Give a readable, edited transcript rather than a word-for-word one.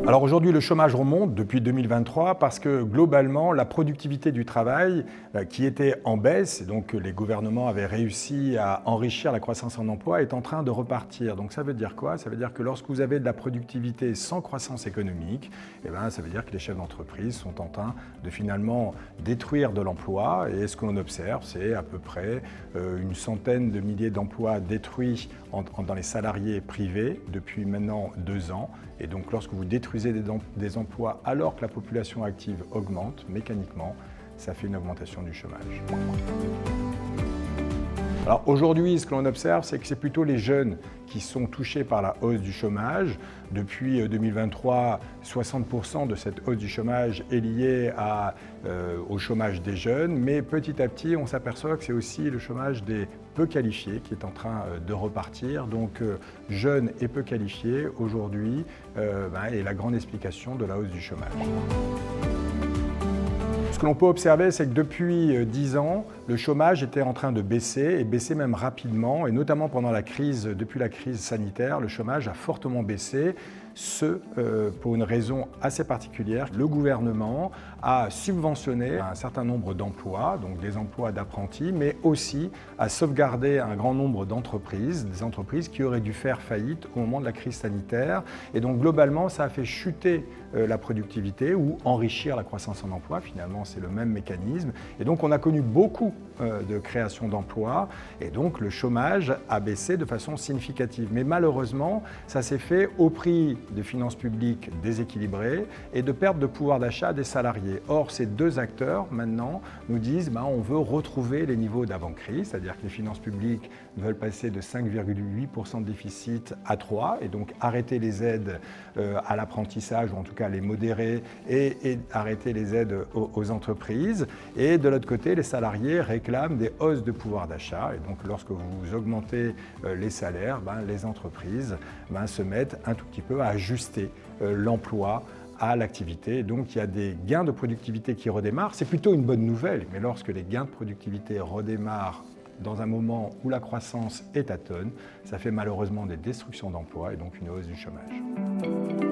Alors aujourd'hui, le chômage remonte depuis 2023 parce que globalement, la productivité du travail qui était en baisse, et donc les gouvernements avaient réussi à enrichir la croissance en emploi, est en train de repartir. Donc ça veut dire quoi? Ça veut dire que lorsque vous avez de la productivité sans croissance économique, ça veut dire que les chefs d'entreprise sont en train de finalement détruire de l'emploi. Et ce que l'on observe, c'est à peu près une centaine de milliers d'emplois détruits dans les salariés privés depuis maintenant 2 ans. Et donc lorsque vous détruisez des emplois alors que la population active augmente mécaniquement, ça fait une augmentation du chômage. Alors aujourd'hui, ce que l'on observe, c'est que c'est plutôt les jeunes qui sont touchés par la hausse du chômage. Depuis 2023, 60% de cette hausse du chômage est liée au chômage des jeunes, mais petit à petit, on s'aperçoit que c'est aussi le chômage des peu qualifiés qui est en train de repartir. Donc jeunes et peu qualifiés, aujourd'hui, est la grande explication de la hausse du chômage. Ce que l'on peut observer, c'est que depuis 10 ans, le chômage était en train de baisser, et baisser même rapidement, et notamment depuis la crise sanitaire, le chômage a fortement baissé, pour une raison assez particulière. Le gouvernement a subventionné un certain nombre d'emplois, donc des emplois d'apprentis, mais aussi a sauvegardé un grand nombre d'entreprises, des entreprises qui auraient dû faire faillite au moment de la crise sanitaire. Et donc globalement, ça a fait chuter la productivité ou enrichir la croissance en emploi. Finalement, c'est le même mécanisme. Et donc on a connu beaucoup de création d'emplois, et donc le chômage a baissé de façon significative. Mais malheureusement, ça s'est fait au prix de finances publiques déséquilibrées et de perte de pouvoir d'achat des salariés. Or, ces deux acteurs, maintenant, nous disent on veut retrouver les niveaux d'avant-crise, c'est-à-dire que les finances publiques veulent passer de 5,8% de déficit à 3%, et donc arrêter les aides à l'apprentissage, ou en tout cas les modérer, et arrêter les aides aux entreprises. Et de l'autre côté, les salariés réclament des hausses de pouvoir d'achat. Et donc, lorsque vous augmentez les salaires, les entreprises se mettent un tout petit peu à ajuster l'emploi à l'activité. Donc il y a des gains de productivité qui redémarrent. C'est plutôt une bonne nouvelle, mais lorsque les gains de productivité redémarrent dans un moment où la croissance est atone, ça fait malheureusement des destructions d'emplois et donc une hausse du chômage.